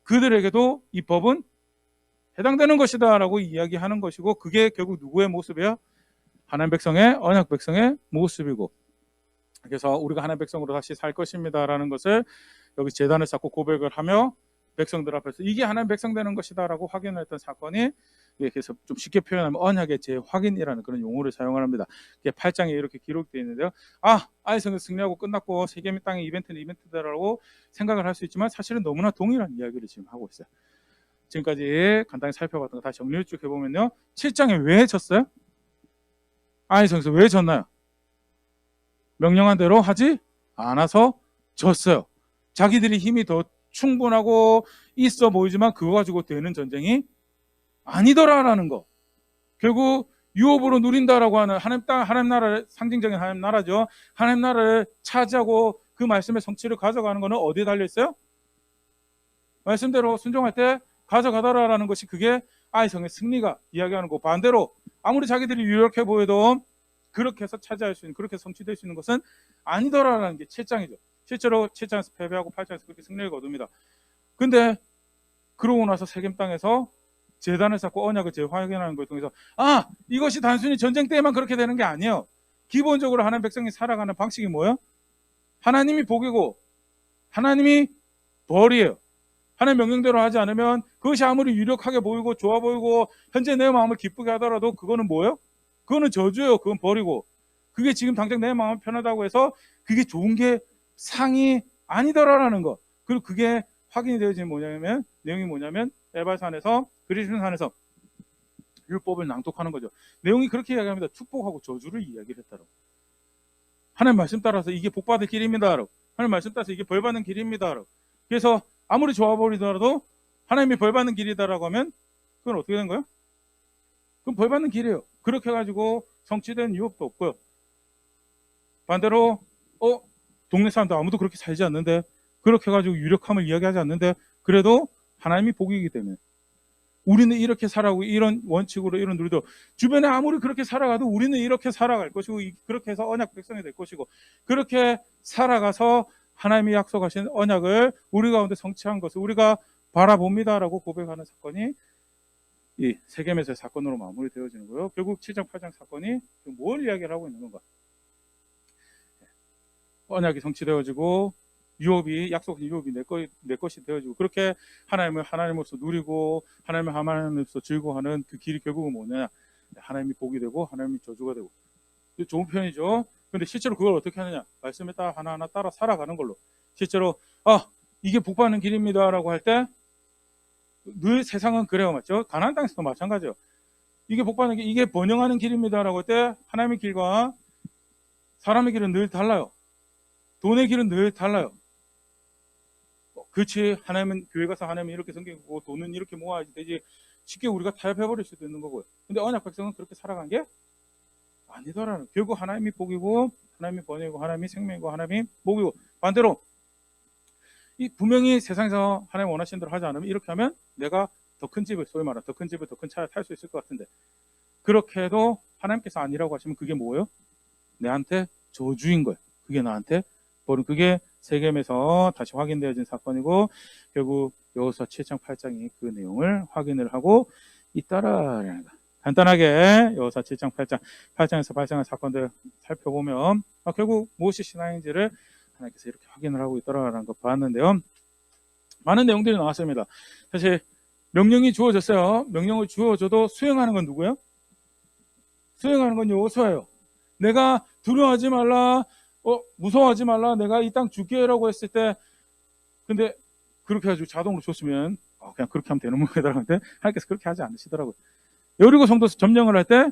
그들에게도 이 법은 해당되는 것이다 라고 이야기하는 것이고, 그게 결국 누구의 모습이에요? 하나님 백성의, 언약 백성의 모습이고, 그래서 우리가 하나님 백성으로 다시 살 것입니다 라는 것을 여기 제단을 쌓고 고백을 하며 백성들 앞에서 이게 하나님 백성 되는 것이다 라고 확인했던 사건이, 그래서 좀 쉽게 표현하면 언약의 재확인이라는 그런 용어를 사용을 합니다. 8장에 이렇게 기록되어 있는데요. 아이성을 승리하고 끝났고 세겜의 땅의 이벤트는 이벤트다라고 생각을 할 수 있지만 사실은 너무나 동일한 이야기를 지금 하고 있어요. 지금까지 간단히 살펴봤던 거 다시 정리를 쭉 해보면요. 7장에 왜 졌어요? 아이성에서 왜 졌나요? 명령한 대로 하지 않아서 졌어요. 자기들이 힘이 더 충분하고 있어 보이지만 그거 가지고 되는 전쟁이 아니더라라는 거. 결국 유업으로 누린다라고 하는 하나님 땅, 하나님 나라를, 상징적인 하나님 나라죠. 하나님 나라를 차지하고 그 말씀의 성취를 가져가는 것은 어디에 달려 있어요? 말씀대로 순종할 때 가져가더라라는 것이 그게 아이성의 승리가 이야기하는 거. 반대로 아무리 자기들이 유력해 보여도 그렇게 해서 차지할 수 있는, 그렇게 성취될 수 있는 것은 아니더라라는 게 7장이죠. 실제로 7장에서 패배하고 8장에서 그렇게 승리를 거둡니다. 근데 그러고 나서 세겜 땅에서 제단을 쌓고 언약을 재확인하는 걸 통해서 이것이 단순히 전쟁 때에만 그렇게 되는 게 아니에요. 기본적으로 하나님 백성이 살아가는 방식이 뭐예요? 하나님이 복이고 하나님이 벌이에요. 하나님 명령대로 하지 않으면 그것이 아무리 유력하게 보이고 좋아 보이고 현재 내 마음을 기쁘게 하더라도 그거는 뭐예요? 그거는 저주예요. 그건 벌이고, 그게 지금 당장 내 마음 편하다고 해서 그게 좋은 게 상이 아니더라라는 거. 그리고 그게 확인이 되어진 내용이 뭐냐면 에발산에서 그리심 산에서 율법을 낭독하는 거죠. 내용이 그렇게 이야기합니다. 축복하고 저주를 이야기를 했다고. 하나님 말씀 따라서 이게 복받을 길입니다라고. 하나님 말씀 따라서 이게 벌받는 길입니다라고. 그래서 아무리 좋아 보이더라도 하나님이 벌받는 길이다라고 하면 그건 어떻게 된 거예요? 그건 벌받는 길이에요. 그렇게 해가지고 성취된 유업도 없고요. 반대로 동네 사람도 아무도 그렇게 살지 않는데, 그렇게 해가지고 유력함을 이야기하지 않는데 그래도 하나님이 복이기 때문에 우리는 이렇게 살아가고 이런 원칙으로 이런 누리도 주변에 아무리 그렇게 살아가도 우리는 이렇게 살아갈 것이고 그렇게 해서 언약 백성이 될 것이고 그렇게 살아가서 하나님이 약속하신 언약을 우리 가운데 성취한 것을 우리가 바라봅니다라고 고백하는 사건이 이 세겜에서의 사건으로 마무리되어지는 거예요. 결국 7장 8장 사건이 뭘 이야기를 하고 있는 건가? 언약이 성취되어지고 유업이, 약속한 유업이 내 것이 되어지고 그렇게 하나님을 하나님으로서 누리고 하나님을 하나님으로서 즐거워하는 그 길이 결국은 뭐냐? 하나님이 복이 되고 하나님이 저주가 되고. 좋은 표현이죠. 근데 실제로 그걸 어떻게 하느냐? 말씀에 따라 하나하나 따라 살아가는 걸로. 실제로 이게 복받는 길입니다라고 할 때 늘 세상은 그래요, 맞죠? 가나안 땅에서도 마찬가지예요. 이게 복받는 길, 이게 번영하는 길입니다라고 할 때 하나님의 길과 사람의 길은 늘 달라요. 돈의 길은 늘 달라요. 그렇지, 하나님은 교회 가서 하나님은 이렇게 섬기고 돈은 이렇게 모아야지 되지. 쉽게 우리가 타협해버릴 수도 있는 거고요. 근데 언약 백성은 그렇게 살아간 게 아니더라는. 결국 하나님이 복이고 하나님이 번영이고 하나님이 생명이고 하나님이 복이고, 반대로 이 분명히 세상에서 하나님 원하시는 대로 하지 않으면, 이렇게 하면 내가 더 큰 집을, 소위 말하는 더 큰 집을, 더 큰 차를 탈 수 있을 것 같은데, 그렇게 해도 하나님께서 아니라고 하시면 그게 뭐예요? 내한테 저주인 거예요. 그게 나한테 벌은, 그게 세겜에서 다시 확인되어진 사건이고, 결국 여호수아 7장 8장이 그 내용을 확인을 하고 있다라는 거. 간단하게 여호수아 7장 8장에서 발생한 사건들 살펴보면 결국 무엇이 신앙인지를 하나님께서 이렇게 확인을 하고 있다라는 거 봤는데요. 많은 내용들이 나왔습니다. 사실 명령이 주어졌어요. 명령을 주어져도 수행하는 건 누구예요? 수행하는 건 여호수아예요. 내가 두려워하지 말라, 무서워하지 말라, 내가 이 땅 줄게라고 했을 때, 근데 그렇게 해가지고 자동으로 줬으면 그냥 그렇게 하면 되는 거더라고요. 하나님께서 그렇게 하지 않으시더라고요. 여리고 성도 점령을 할 때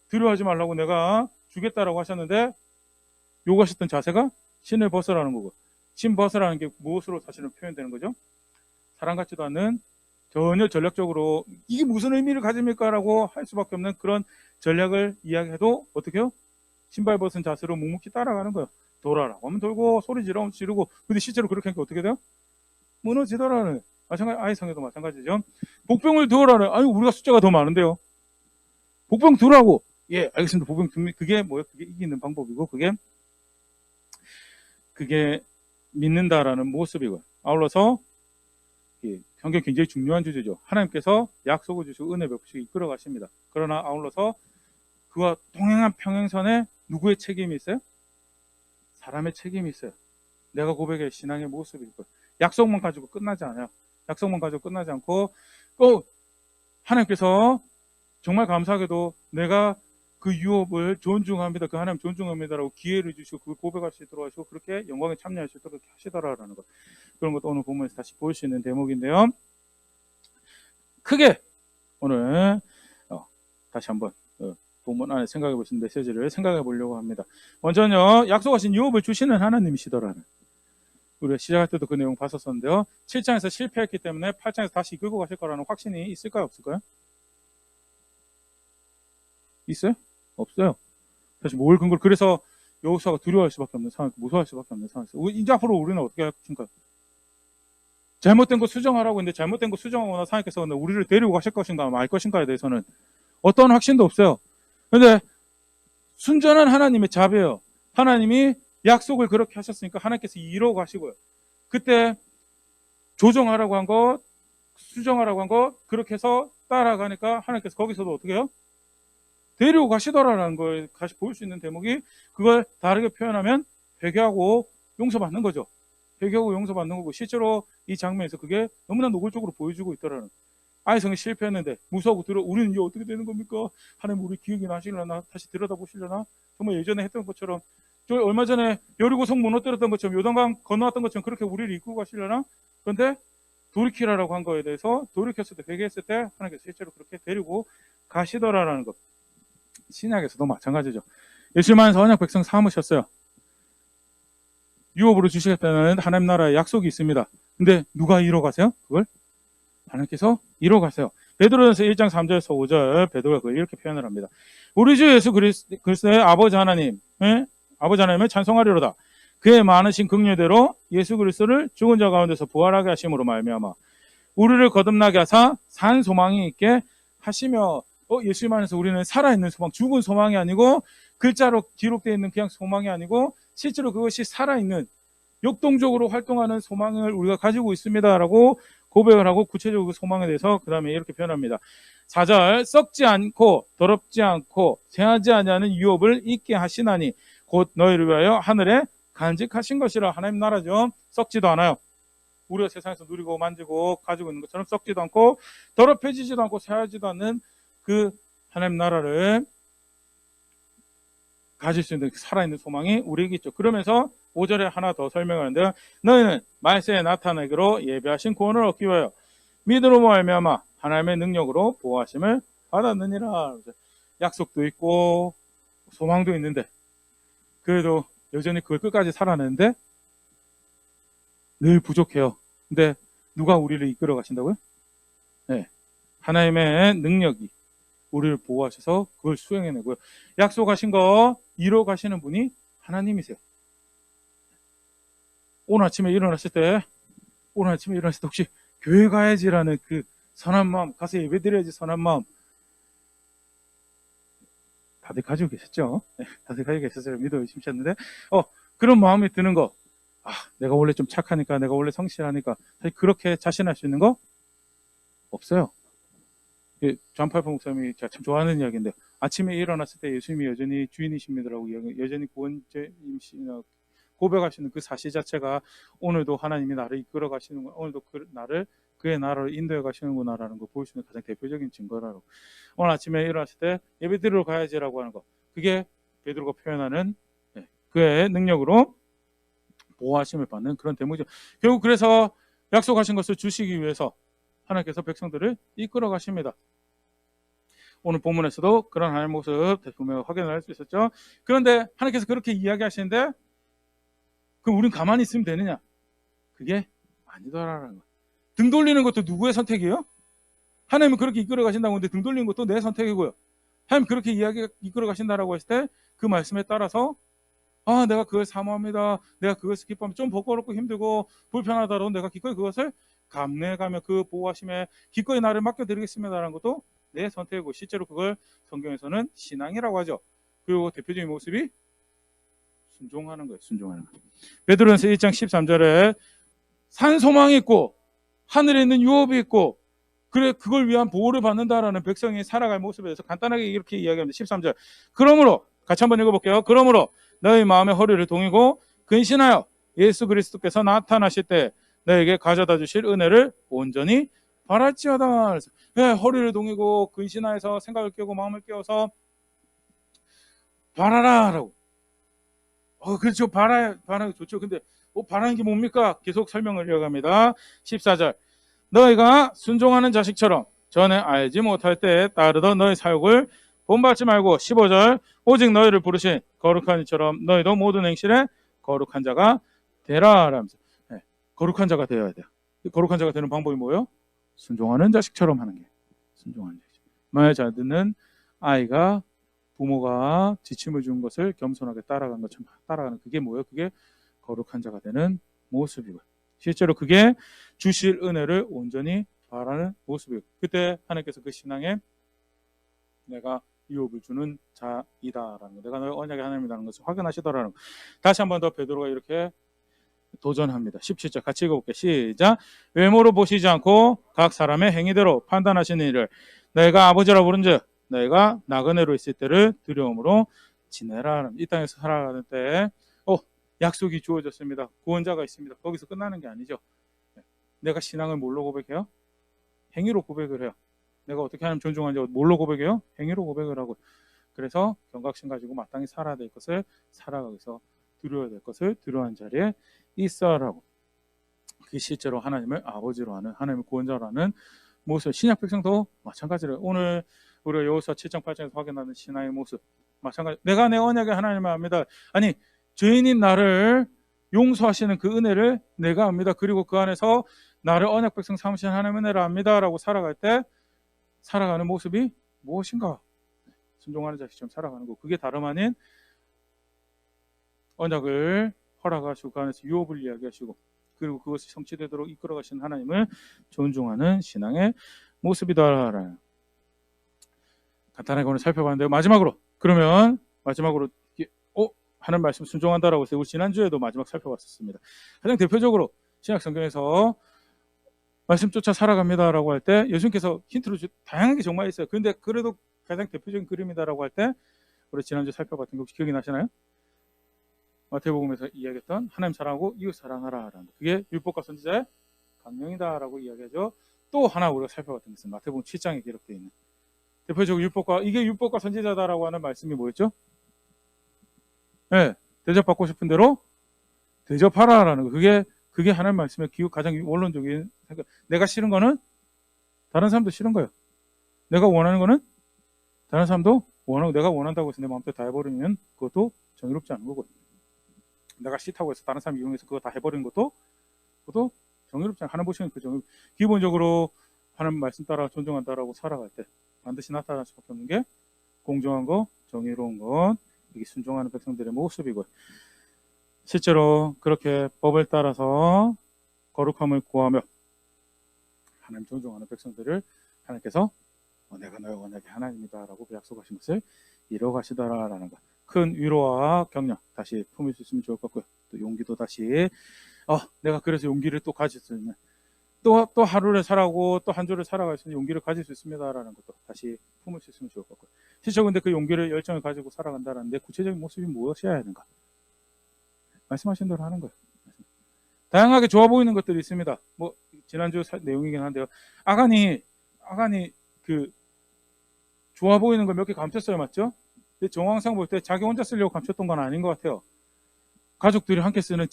두려워하지 말라고 내가 주겠다라고 하셨는데, 요구하셨던 자세가 신을 벗으라는 거고, 신 벗으라는 게 무엇으로 사실은 표현되는 거죠? 사람 같지도 않는, 전혀 전략적으로 이게 무슨 의미를 가집니까? 라고 할 수밖에 없는 그런 전략을 이야기해도 어떻게 해요? 신발 벗은 자세로 묵묵히 따라가는 거예요. 돌아라고 하면 돌고, 소리 지르고. 근데 실제로 그렇게 하니까 어떻게 돼요? 무너지더라는. 마찬가지, 아이성에도 마찬가지죠. 복병을 두어라는. 아니, 우리가 숫자가 더 많은데요. 복병 두라고. 예, 알겠습니다. 복병 둡니다. 그게 뭐예요? 그게 이기는 방법이고, 그게 믿는다라는 모습이고, 아울러서 성경 굉장히 중요한 주제죠. 하나님께서 약속을 주시고 은혜 베푸시고 이끌어 가십니다. 그러나 아울러서 그와 동행한 평행선에 누구의 책임이 있어요? 사람의 책임이 있어요. 내가 고백의 신앙의 모습일 거예요. 약속만 가지고 끝나지 않아요. 약속만 가지고 끝나지 않고 하나님께서 정말 감사하게도 내가 그 유업을 존중합니다. 그 하나님 존중합니다라고 기회를 주시고 그 고백할 수 있도록 하시고 그렇게 영광에 참여할 수 있도록 하시더라라는 것. 그런 것도 오늘 본문에서 다시 볼 수 있는 대목인데요. 크게 오늘 다시 한번 본문 안에 생각해 보신 메시지를 생각해 보려고 합니다. 먼저는요, 약속하신 유업을 주시는 하나님이시더라는. 우리가 시작할 때도 그 내용 봤었었는데요. 7장에서 실패했기 때문에 8장에서 다시 이끌고 가실 거라는 확신이 있을까요? 없을까요? 있어요? 없어요. 사실 뭘 근거로, 그래서 여호수아가 두려워할 수밖에 없는 상황, 무서워할 수밖에 없는 상황이었어요. 이제 앞으로 우리는 어떻게 할 것인가? 잘못된 거 수정하라고 했는데 잘못된 거 수정하거나 하나님께서 우리를 데리고 가실 것인가 말 것인가에 대해서는 어떤 확신도 없어요. 그런데 순전한 하나님의 자비예요. 하나님이 약속을 그렇게 하셨으니까 하나님께서 이루어 가시고요. 그때 조정하라고 한 것, 수정하라고 한 것, 그렇게 해서 따라가니까 하나님께서 거기서도 어떻게 해요? 데리고 가시더라라는 걸 다시 볼 수 있는 대목이, 그걸 다르게 표현하면 회개하고 용서받는 거죠. 회개하고 용서받는 거고, 실제로 이 장면에서 그게 너무나 노골적으로 보여주고 있더라는. 아이성이 실패했는데 무서워하고 우리는 이제 어떻게 되는 겁니까? 하나님 우리 기억이 나시려나? 다시 들여다보시려나? 정말 예전에 했던 것처럼, 저 얼마 전에 여리고성 무너뜨렸던 것처럼, 요단강 건너왔던 것처럼 그렇게 우리를 이끌고 가시려나? 그런데 돌이키라라고 한 거에 대해서 돌이켰을 때, 회개했을 때 하나님께서 실제로 그렇게 데리고 가시더라라는 것. 신약에서도 마찬가지죠. 예수님 안에서 언약 백성 삼으셨어요. 유업으로 주시겠다는 하나님 나라의 약속이 있습니다. 근데 누가 이뤄가세요? 그걸 하나님께서 이뤄가세요. 베드로전서 1장 3절에서 5절 베드로가 그걸 이렇게 표현을 합니다. 우리 주 예수 그리스도의 아버지 하나님, 아버지 하나님을 찬송하리로다. 그의 많으신 긍휼대로 예수 그리스도를 죽은 자 가운데서 부활하게 하심으로 말미암아 우리를 거듭나게 하사 산 소망이 있게 하시며. 예수님 안에서 우리는 살아있는 소망, 죽은 소망이 아니고 글자로 기록되어 있는 그냥 소망이 아니고 실제로 그것이 살아있는, 역동적으로 활동하는 소망을 우리가 가지고 있습니다라고 고백을 하고 구체적으로 그 소망에 대해서 그 다음에 이렇게 표현합니다. 4절, 썩지 않고 더럽지 않고 쇠하지 아니하는 유업을 있게 하시나니 곧 너희를 위하여 하늘에 간직하신 것이라. 하나님 나라죠. 썩지도 않아요. 우리가 세상에서 누리고 만지고 가지고 있는 것처럼 썩지도 않고 더럽혀지지도 않고 쇠하지도 않는 그 하나님 나라를 가질 수 있는 살아있는 소망이 우리에게 있죠. 그러면서 5절에 하나 더 설명하는데요. 너희는 말세에 나타나기로 예비하신 구원을 얻기 위하여 믿음으로 말미암아 하나님의 능력으로 보호하심을 받았느니라. 약속도 있고 소망도 있는데 그래도 여전히 그걸 끝까지 살아내는데 늘 부족해요. 근데 누가 우리를 이끌어 가신다고요? 네, 하나님의 능력이 우리를 보호하셔서 그걸 수행해내고요. 약속하신 거 이뤄 가시는 분이 하나님이세요. 오늘 아침에 일어났을 때 혹시 교회 가야지라는 그 선한 마음, 가서 예배 드려야지 선한 마음 다들 가지고 계셨죠? 네, 다들 가지고 계셨어요. 믿어 의심치 않는데 그런 마음이 드는 거, 내가 원래 좀 착하니까, 내가 원래 성실하니까, 사실 그렇게 자신할 수 있는 거 없어요. 존 팔퍼 목사님이 제가 참 좋아하는 이야기인데, 아침에 일어났을 때 예수님이 여전히 주인이십니다라고 여전히 구원자이시나 고백하시는 그 사실 자체가 오늘도 하나님이 나를 이끌어 가시는구나, 오늘도 그의 나라를 인도해 가시는구나라는 걸 보여주는 가장 대표적인 증거라고. 오늘 아침에 일어났을 때 예배 드리러 가야지라고 하는 거, 그게 베드로가 표현하는 그의 능력으로 보호하심을 받는 그런 대목이죠. 결국 그래서 약속하신 것을 주시기 위해서 하나님께서 백성들을 이끌어 가십니다. 오늘 본문에서도 그런 하나님의 모습 분명히 확인을 할 수 있었죠. 그런데 하나님께서 그렇게 이야기하시는데 그럼 우린 가만히 있으면 되느냐? 그게 아니더라라는 거예요. 등 돌리는 것도 누구의 선택이에요? 하나님은 그렇게 이끌어 가신다고 하는데 등 돌리는 것도 내 선택이고요. 하나님 그렇게 이끌어 가신다라고 했을 때 그 말씀에 따라서 내가 그걸 사모합니다. 내가 그것을 기뻐합니다. 좀 번거롭고 힘들고 불편하더라도 내가 기꺼이 그것을 감내가며 그 보호하심에 기꺼이 나를 맡겨드리겠습니다라는 것도 내 선택이고, 실제로 그걸 성경에서는 신앙이라고 하죠. 그리고 대표적인 모습이 순종하는 거예요. 순종하는 거예요. 베드로전서 1장 13절에 산 소망이 있고 하늘에 있는 유업이 있고 그걸 위한 보호를 받는다라는 백성이 살아갈 모습에 대해서 간단하게 이렇게 이야기합니다. 13절. 그러므로 같이 한번 읽어볼게요. 그러므로 너희 마음의 허리를 동이고 근신하여 예수 그리스도께서 나타나실 때 너에게 가져다 주실 은혜를 온전히 바랄지어다. 그래서 허리를 동이고 근신하여서 생각을 깨고 마음을 깨워서 바라라라고. 그렇죠. 바라는 좋죠. 근데 바라는 게 뭡니까? 계속 설명을 이어갑니다. 14절. 너희가 순종하는 자식처럼 전에 알지 못할 때에 따르던 너희 사욕을 본받지 말고, 15절. 오직 너희를 부르신 거룩한 이처럼 너희도 모든 행실에 거룩한 자가 되라 라면서 거룩한 자가 되어야 돼요. 거룩한 자가 되는 방법이 뭐예요? 순종하는 자식처럼 하는 게. 순종하는 자식. 만약 잘 듣는 아이가 부모가 지침을 준 것을 겸손하게 따라가는 것처럼 따라가는, 그게 뭐예요? 그게 거룩한 자가 되는 모습이고요. 실제로 그게 주실 은혜를 온전히 바라는 모습이고, 그때 하나님께서 그 신앙에 내가 유업을 주는 자이다라는 거, 내가 너의 언약의 하나님이라는 것을 확인하시더라는 거. 다시 한 번 더 베드로가 이렇게 도전합니다. 17절 같이 읽어볼게요. 시작. 외모로 보시지 않고 각 사람의 행위대로 판단하시는 일을 너희가 아버지라 부른즉 너희가 나그네로 있을 때를 두려움으로 지내라. 이 땅에서 살아가는 때 약속이 주어졌습니다. 구원자가 있습니다. 거기서 끝나는 게 아니죠. 내가 신앙을 뭘로 고백해요? 행위로 고백을 해요. 내가 어떻게 하나님 존중하는지 뭘로 고백해요? 행위로 고백을 하고. 그래서 경각심 가지고 마땅히 살아야 될 것을 살아가기 위해서 두려워야 될 것을 두려워하는 자리에 있어라고. 그게 실제로 하나님을 아버지로 하는, 하나님을 구원자로 하는 모습. 신약 백성도 마찬가지로 오늘 우리가 여호수아 7장 8장에서 확인하는 신앙의 모습 마찬가지. 내가 내 언약의 하나님을 압니다. 아니, 죄인인 나를 용서하시는 그 은혜를 내가 압니다. 그리고 그 안에서 나를 언약 백성 삼으신 하나님의 은혜를 압니다라고 살아갈 때 살아가는 모습이 무엇인가? 순종하는 자식처럼 살아가는 거. 그게 다름 아닌 언약을 허락하시고 그 안에서 유업을 이야기하시고 그리고 그것이 성취되도록 이끌어가신 하나님을 존중하는 신앙의 모습이다라는 간단하게 오늘 살펴봤는데요. 마지막으로 하는 말씀 순종한다라고 해서 우리 지난주에도 마지막 살펴봤었습니다. 가장 대표적으로 신약 성경에서 말씀 쫓아 살아갑니다라고 할 때 예수님께서 힌트로 다양한 게 정말 있어요. 그런데 그래도 가장 대표적인 그림이다라고 할 때 우리 지난주 살펴봤던 거 혹시 기억이 나시나요? 마태복음에서 이야기했던 하나님 사랑하고 이웃 사랑하라라는, 그게 율법과 선지자의 강령이다라고 이야기하죠. 또 하나 우리가 살펴봤던 것은 마태복음 7장에 기록되어 있는 대표적으로 이게 율법과 선지자다라고 하는 말씀이 뭐였죠? 대접받고 싶은 대로 대접하라라는 거. 그게 하나님 말씀의 가장 원론적인 생각. 내가 싫은 거는 다른 사람도 싫은 거예요. 내가 원하는 거는 다른 사람도 원하고, 내가 원한다고 해서 내 마음대로 다 해버리면 그것도 정의롭지 않은 거고, 내가 싫다고 해서 다른 사람 이용해서 그거 다 해버리는 것도 정의롭지 않은, 하나 보시면 그 기본적으로 하나님 말씀 따라 존중한다라고 살아갈 때 반드시 나타날 수밖에 없는 게 공정한 것, 정의로운 것, 이게 순종하는 백성들의 모습이고, 실제로 그렇게 법을 따라서 거룩함을 구하며 하나님 존중하는 백성들을 하나님께서 내가 너의 언약의 하나님이다라고 약속하신 것을 이뤄가시더라라는 것, 큰 위로와 격려 다시 품을 수 있으면 좋을 것 같고요. 또 용기도 다시 내가 그래서 용기를 또 가질 수 있는, 또 하루를 살아가고 또 한 주를 살아갈 수 있는 용기를 가질 수 있습니다라는 것도 다시 품을 수 있으면 좋을 것 같고요. 실제 근데 그 용기를, 열정을 가지고 살아간다는데 구체적인 모습이 무엇이어야 하는가? 말씀하신 대로 하는 거예요. 다양하게 좋아 보이는 것들이 있습니다. 뭐 지난주 내용이긴 한데요. 아간이 그 좋아 보이는 걸 몇 개 감췄어요, 맞죠? 근데 정황상 볼 때 자기 혼자 쓰려고 감췄던 건 아닌 것 같아요. 가족들이 함께 쓰는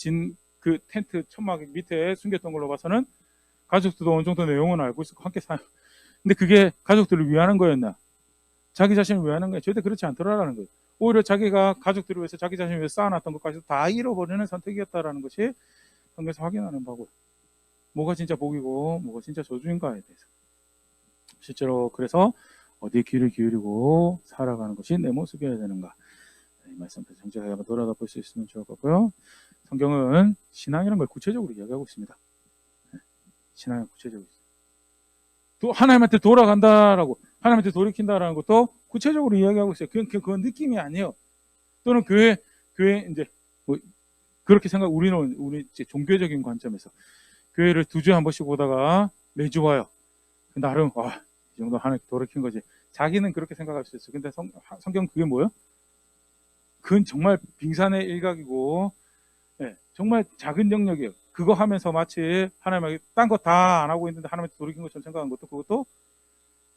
그 텐트 천막 밑에 숨겼던 걸로 봐서는 가족들도 어느 정도 내용은 알고 있었고 함께 사요. 근데 그게 가족들을 위하는 거였나? 자기 자신을 위하는 거예요? 절대 그렇지 않더라라는 거예요. 오히려 자기가 가족들을 위해서 자기 자신을 위해서 쌓아놨던 것까지 다 잃어버리는 선택이었다라는 것이 성경에서 확인하는 바고요. 뭐가 진짜 복이고 뭐가 진짜 저주인가에 대해서 실제로 그래서 어디에 귀를 기울이고 살아가는 것이 내 모습이어야 되는가, 이 말씀부터 정직하게 한번 돌아다 볼 수 있으면 좋을 것 같고요. 성경은 신앙이라는 걸 구체적으로 이야기하고 있습니다. 신앙은 구체적으로 또 하나님한테 돌아간다라고, 하나님한테 돌이킨다라는 것도 구체적으로 이야기하고 있어요. 그건 느낌이 아니에요. 또는 교회 이제 뭐 그렇게 우리 이제 종교적인 관점에서 교회를 2주에 한 번씩 오다가 매주 와요. 나름 이 정도 하나님께 돌이킨 거지. 자기는 그렇게 생각할 수 있어요. 근데 성경 그게 뭐예요? 그건 정말 빙산의 일각이고, 정말 작은 영역이에요. 그거 하면서 마치 하나님에게 딴 거 다 안 하고 있는데 하나님한테 돌이킨 것처럼 생각한 것도,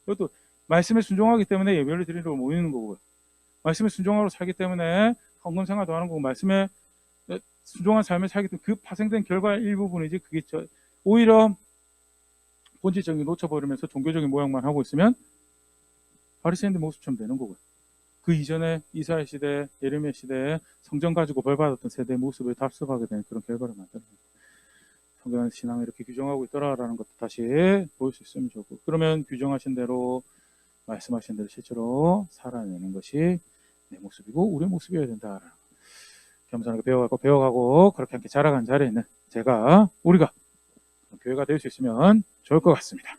그것도 말씀에 순종하기 때문에 예배를 드리러 모이는 거고요. 말씀에 순종하러 살기 때문에 헌금 생활도 하는 거고, 말씀에 순종한 삶을 살기 때문에 그 파생된 결과의 일부분이지, 그게 오히려 본질적인 놓쳐버리면서 종교적인 모양만 하고 있으면 바리새인들 모습처럼 되는 거고요. 그 이전에 이스라엘 시대, 예레미야 시대에 성전 가지고 벌받았던 세대의 모습을 답습하게 되는 그런 결과를 만드는 거예요. 성경은 신앙을 이렇게 규정하고 있더라라는 것도 다시 볼 수 있으면 좋고, 그러면 규정하신 대로, 말씀하신 대로 실제로 살아내는 것이 내 모습이고 우리의 모습이어야 된다라는 거. 겸손하게 배워가고 그렇게 함께 자라간 자리에 있는 우리가 교회가 될 수 있으면 좋을 것 같습니다.